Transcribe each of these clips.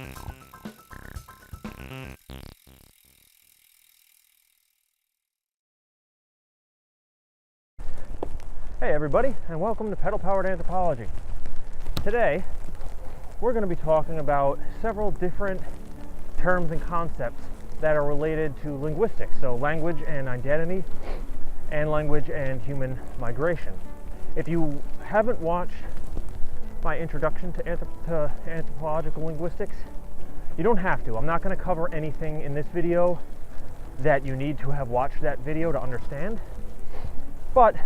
Hey everybody, and welcome to Pedal-Powered Anthropology. Today, we're going to be talking about several different terms and concepts that are related to linguistics, so language and identity, and language and human migration. If you haven't watched my introduction to anthropological linguistics, you don't have to. I'm not going to cover anything in this video that you need to have watched that video to understand, but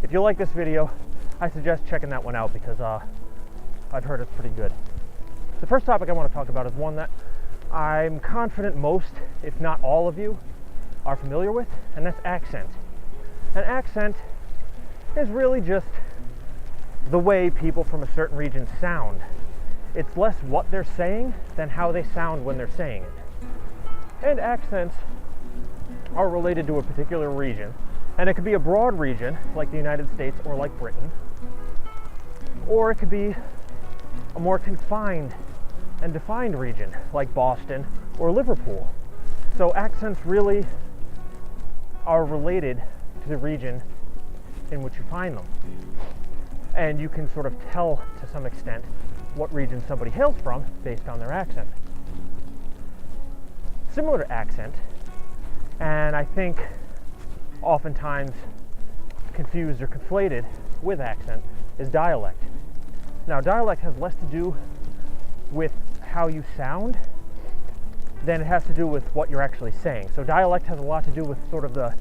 if you like this video, I suggest checking that one out because I've heard it's pretty good. The first topic I want to talk about is one that I'm confident most, if not all of you, are familiar with, and that's accent. An accent is really just the way people from a certain region sound. It's less what they're saying than how they sound when they're saying it. And accents are related to a particular region. And it could be a broad region, like the United States or like Britain, or it could be a more confined and defined region, like Boston or Liverpool. So accents really are related to the region in which you find them. And you can sort of tell to some extent what region somebody hails from based on their accent. Similar to accent, and I think oftentimes confused or conflated with accent, is dialect. Now, dialect has less to do with how you sound than it has to do with what you're actually saying. So dialect has a lot to do with sort of the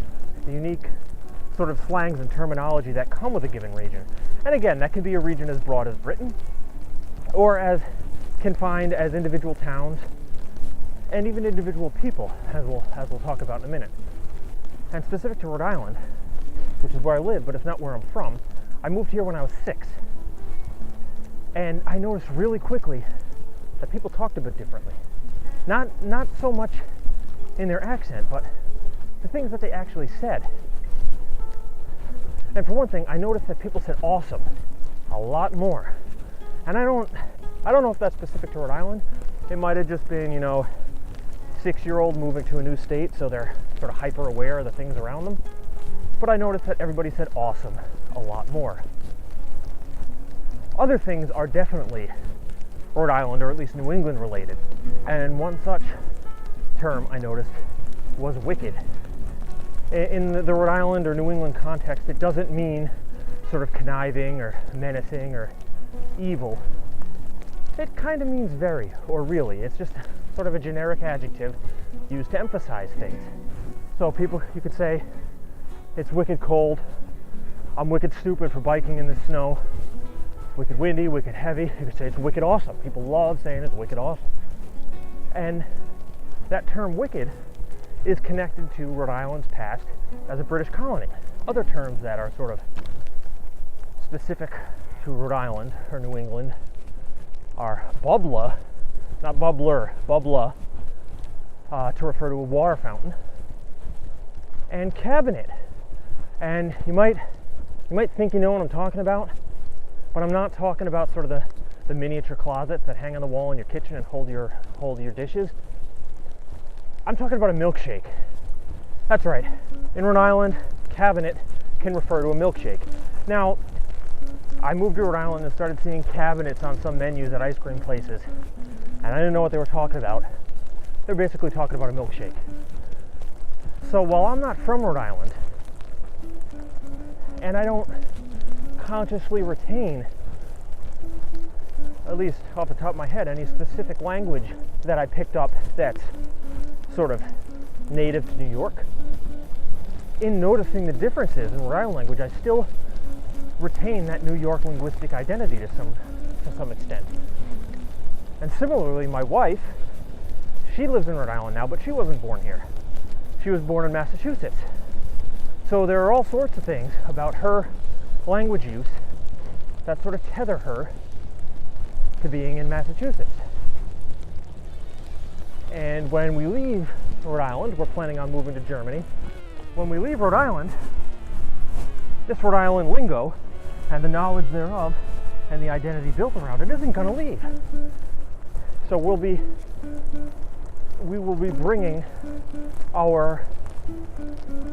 unique sort of slangs and terminology that come with a given region. And again, that can be a region as broad as Britain, or as confined as individual towns and even individual people, as we'll talk about in a minute. And specific to Rhode Island, which is where I live, but it's not where I'm from, I moved here when I was 6. And I noticed really quickly that people talked a bit differently. Not so much in their accent, but the things that they actually said. And for one thing, I noticed that people said awesome a lot more. And I don't know if that's specific to Rhode Island. It might have just been, 6-year-old moving to a new state, so they're sort of hyper aware of the things around them. But I noticed that everybody said awesome a lot more. Other things are definitely Rhode Island, or at least New England related. And one such term I noticed was wicked. In the Rhode Island or New England context, it doesn't mean sort of conniving or menacing or evil. It kind of means very, or really. It's just sort of a generic adjective used to emphasize things. So you could say, it's wicked cold, I'm wicked stupid for biking in the snow, wicked windy, wicked heavy. You could say it's wicked awesome. People love saying it's wicked awesome. And that term wicked is connected to Rhode Island's past as a British colony. Other terms that are sort of specific to Rhode Island or New England are bubbler, not bubbler, bubbler, to refer to a water fountain, and cabinet. And you might think you know what I'm talking about, but I'm not talking about sort of the miniature closets that hang on the wall in your kitchen and hold your dishes. I'm talking about a milkshake. That's right. In Rhode Island, cabinet can refer to a milkshake. Now, I moved to Rhode Island and started seeing cabinets on some menus at ice cream places, and I didn't know what they were talking about. They're basically talking about a milkshake. So while I'm not from Rhode Island, and I don't consciously retain, at least off the top of my head, any specific language that I picked up that's sort of native to New York, in noticing the differences in Rhode Island language, I still retain that New York linguistic identity to some extent. And similarly, my wife, she lives in Rhode Island now, but she wasn't born here. She was born in Massachusetts. So there are all sorts of things about her language use that sort of tether her to being in Massachusetts. And when we leave Rhode Island, we're planning on moving to Germany. When we leave Rhode Island, this Rhode Island lingo and the knowledge thereof and the identity built around it isn't going to leave. So we will be bringing our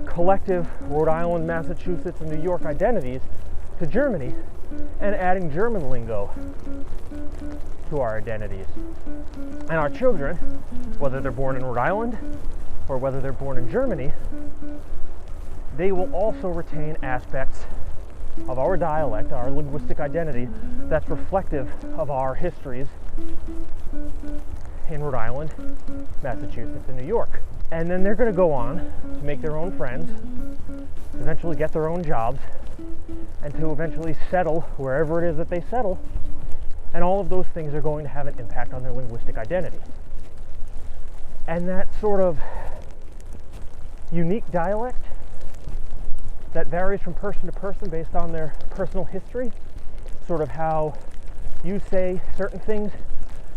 collective Rhode Island, Massachusetts, and New York identities to Germany and adding German lingo to our identities. And our children, whether they're born in Rhode Island or whether they're born in Germany, they will also retain aspects of our dialect, our linguistic identity, that's reflective of our histories in Rhode Island, Massachusetts, and New York. And then they're going to go on to make their own friends, eventually get their own jobs, and to eventually settle wherever it is that they settle. And all of those things are going to have an impact on their linguistic identity. And that sort of unique dialect that varies from person to person based on their personal history, sort of how you say certain things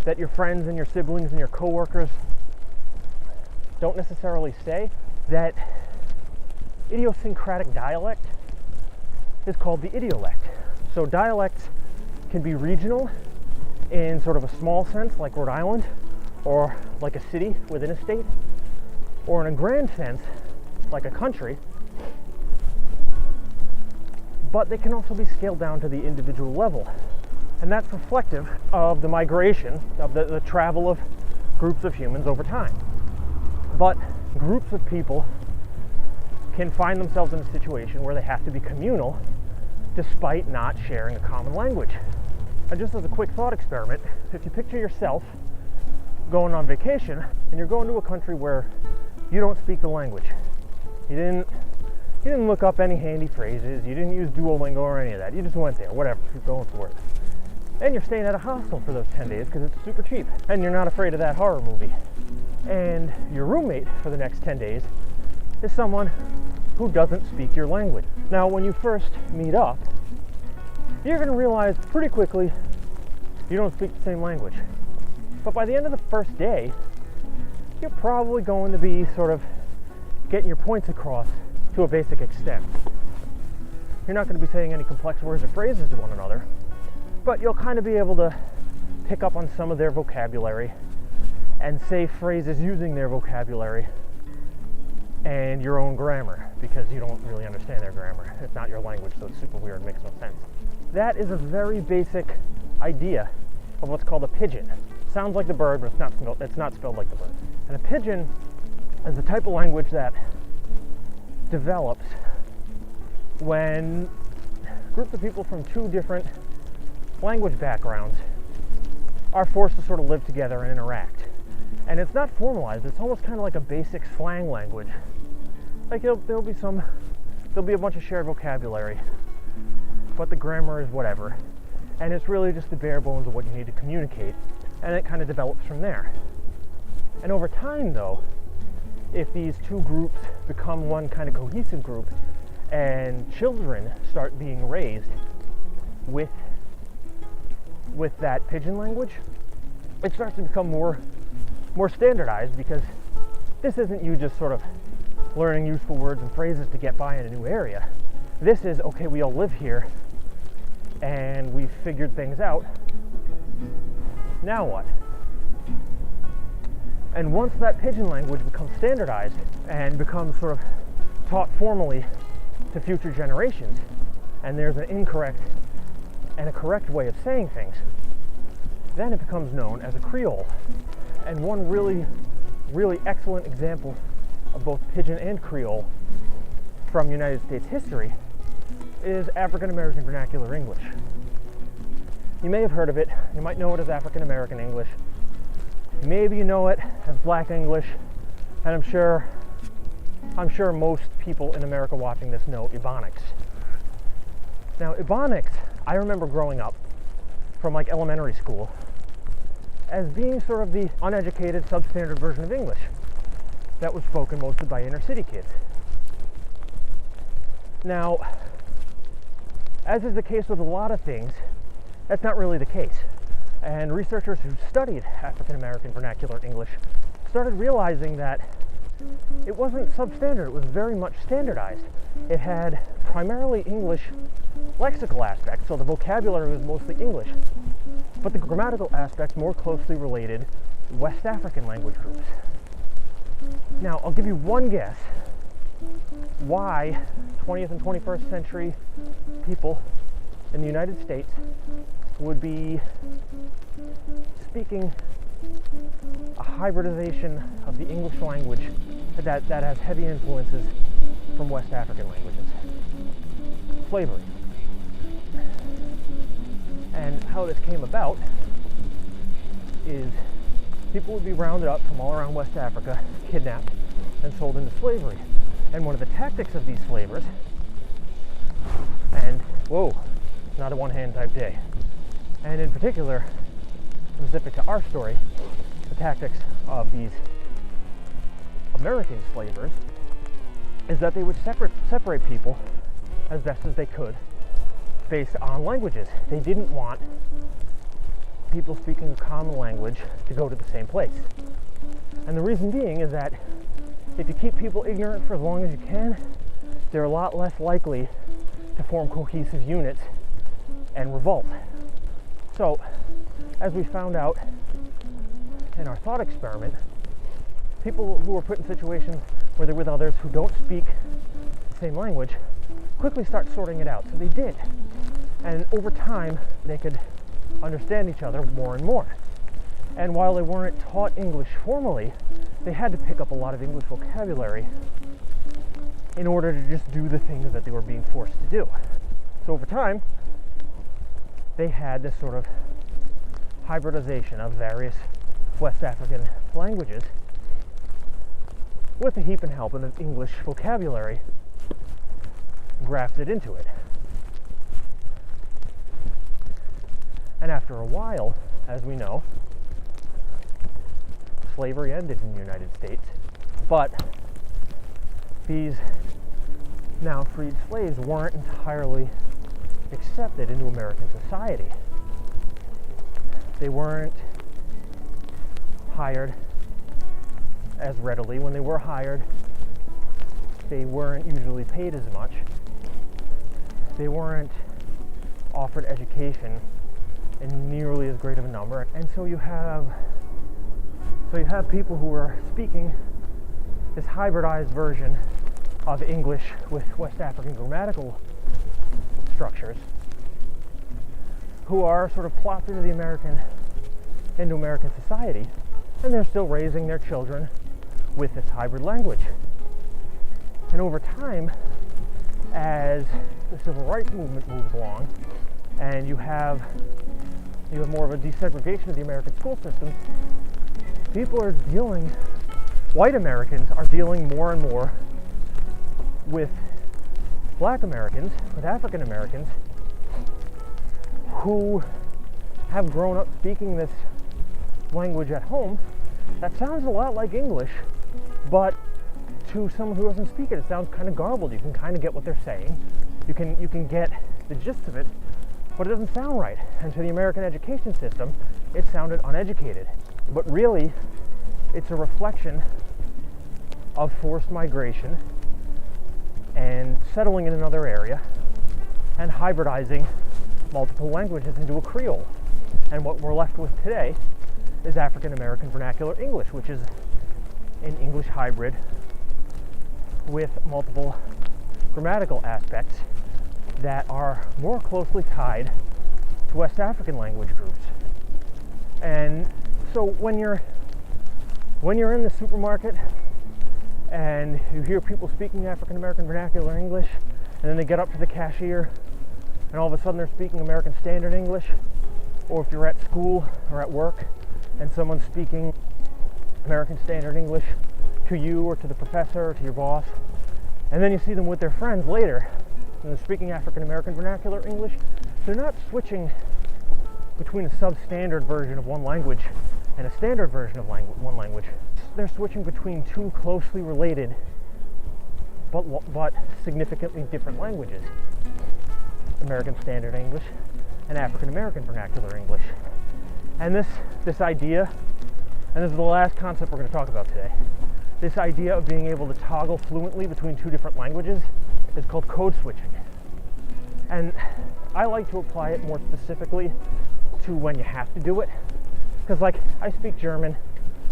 that your friends and your siblings and your coworkers don't necessarily say, that idiosyncratic dialect is called the Idiolect. So dialects can be regional in sort of a small sense, like Rhode Island, or like a city within a state, or in a grand sense, like a country. But they can also be scaled down to the individual level. And that's reflective of the migration, of the travel of groups of humans over time. But groups of people can find themselves in a situation where they have to be communal despite not sharing a common language. And just as a quick thought experiment, if you picture yourself going on vacation and you're going to a country where you don't speak the language, you didn't look up any handy phrases, you didn't use Duolingo or any of that, you just went there, whatever, you're going for it. And you're staying at a hostel for those 10 days because it's super cheap, and you're not afraid of that horror movie. And your roommate for the next 10 days is someone who doesn't speak your language. Now, when you first meet up, you're going to realize pretty quickly you don't speak the same language. But by the end of the first day, you're probably going to be sort of getting your points across to a basic extent. You're not going to be saying any complex words or phrases to one another, but you'll kind of be able to pick up on some of their vocabulary and say phrases using their vocabulary and your own grammar, because you don't really understand their grammar. It's not your language, so it's super weird, makes no sense. That is a very basic idea of what's called a pidgin. Sounds like the bird, but it's not spelled like the bird. And a pidgin is the type of language that develops when groups of people from two different language backgrounds are forced to sort of live together and interact. And it's not formalized, it's almost kind of like a basic slang language. Like there'll be a bunch of shared vocabulary, but the grammar is whatever. And it's really just the bare bones of what you need to communicate, and it kind of develops from there. And over time though, if these two groups become one kind of cohesive group and children start being raised with that pidgin language, it starts to become more standardized, because this isn't you just sort of learning useful words and phrases to get by in a new area. This is, okay, we all live here and we've figured things out. Now what? And once that pidgin language becomes standardized and becomes sort of taught formally to future generations, and there's an incorrect and a correct way of saying things, then it becomes known as a Creole. And one really, really excellent example of both Pidgin and Creole from United States history is African American Vernacular English. You may have heard of it. You might know it as African American English. Maybe you know it as Black English, and I'm sure most people in America watching this know Ebonics. Now, Ebonics, I remember growing up from like elementary school as being sort of the uneducated, substandard version of English that was spoken mostly by inner city kids. Now, as is the case with a lot of things, that's not really the case. And researchers who studied African American Vernacular English started realizing that it wasn't substandard, it was very much standardized. It had primarily English lexical aspects, so the vocabulary was mostly English. but the grammatical aspects more closely related West African language groups. Now, I'll give you one guess why 20th and 21st century people in the United States would be speaking a hybridization of the English language that has heavy influences from West African languages. Slavery. And how this came about is people would be rounded up from all around West Africa, kidnapped, and sold into slavery. And one of the tactics of these slavers, and whoa, not a one-hand type day, and in particular, specific to our story, the tactics of these American slavers is that they would separate people as best as they could based on languages. They didn't want people speaking a common language to go to the same place. And the reason being is that if you keep people ignorant for as long as you can, they're a lot less likely to form cohesive units and revolt. So, as we found out in our thought experiment, people who are put in situations where they're with others who don't speak the same language quickly start sorting it out. So they did. And over time, they could understand each other more and more. And while they weren't taught English formally, they had to pick up a lot of English vocabulary in order to just do the things that they were being forced to do. So over time, they had this sort of hybridization of various West African languages with the heap and help of English vocabulary grafted into it. And after a while, as we know, slavery ended in the United States, but these now freed slaves weren't entirely accepted into American society. They weren't hired as readily. When they were hired, they weren't usually paid as much. They weren't offered education in nearly as great of a number. And so you have people who are speaking this hybridized version of English with West African grammatical structures, who are sort of plopped into American society, and they're still raising their children with this hybrid language. And over time, as the civil rights movement moves along, and you have more of a desegregation of the American school system, white Americans are dealing more and more with Black Americans, with African Americans, who have grown up speaking this language at home that sounds a lot like English, but to someone who doesn't speak it, it sounds kind of garbled. You can kind of get what they're saying. You can get the gist of it, but it doesn't sound right. And to the American education system, it sounded uneducated. But really, it's a reflection of forced migration and settling in another area and hybridizing multiple languages into a Creole. And what we're left with today is African American Vernacular English, which is an English hybrid with multiple grammatical aspects that are more closely tied to West African language groups. And so when you're in the supermarket and you hear people speaking African American Vernacular English, and then they get up to the cashier and all of a sudden they're speaking American Standard English, or if you're at school or at work and someone's speaking American Standard English to you or to the professor or to your boss, and then you see them with their friends later and they're speaking African American Vernacular English, they're not switching between a substandard version of one language and a standard version of one language. They're switching between two closely related but significantly different languages: American Standard English and African American Vernacular English. And this idea, and this is the last concept we're going to talk about today, this idea of being able to toggle fluently between two different languages is called code switching. And I like to apply it more specifically to when you have to do it. Because, like, I speak German.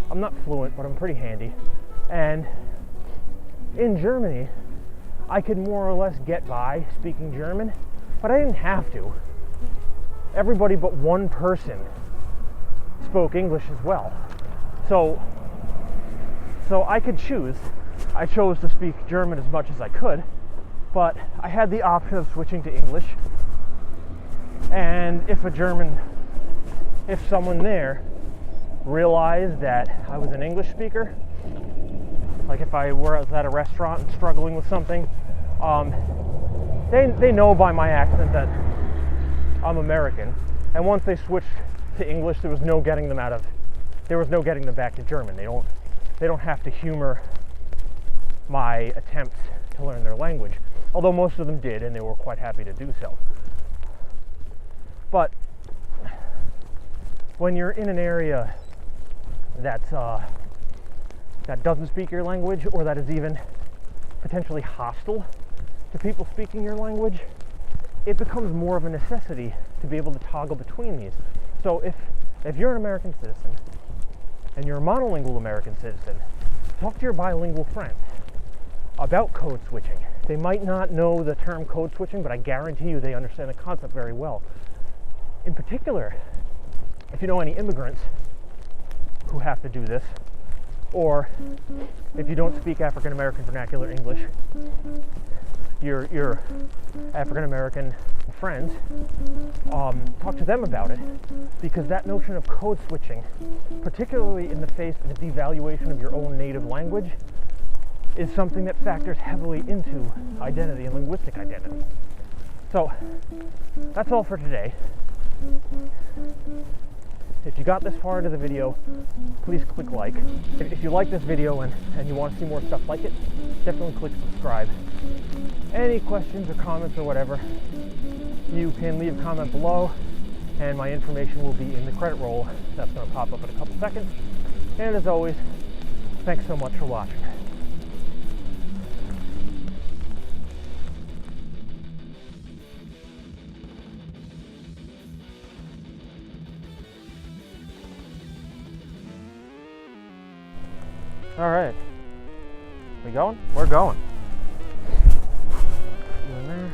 I'm not fluent, but I'm pretty handy. And in Germany, I could more or less get by speaking German, but I didn't have to. Everybody but one person spoke English as well. So I could choose. I chose to speak German as much as I could, but I had the option of switching to English. And if someone there realized that I was an English speaker, like if I was at a restaurant and struggling with something, they know by my accent that I'm American. And once they switched to English, there was no getting them back to German. They don't have to humor my attempts to learn their language, although most of them did, and they were quite happy to do so. But when you're in an area that doesn't speak your language, or that is even potentially hostile to people speaking your language, it becomes more of a necessity to be able to toggle between these. So if you're an American citizen and you're a monolingual American citizen, talk to your bilingual friends about code switching. They might not know the term code switching, but I guarantee you they understand the concept very well. In particular, if you know any immigrants who have to do this, or if you don't speak African American Vernacular English, your African American friends, talk to them about it, because that notion of code switching, particularly in the face of the devaluation of your own native language, is something that factors heavily into identity and linguistic identity. So that's all for today. If you got this far into the video, please click like. If you like this video and you want to see more stuff like it, definitely click subscribe. Any questions or comments or whatever, you can leave a comment below, and my information will be in the credit roll that's going to pop up in a couple seconds. And as always, thanks so much for watching. All right, we going? We're going. In there.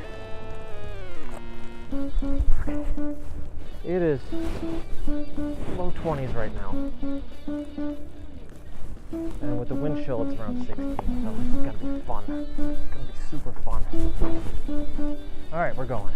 It is low 20s right now, and with the wind chill, it's around 60. So this is gonna be fun. It's gonna be super fun. All right, we're going.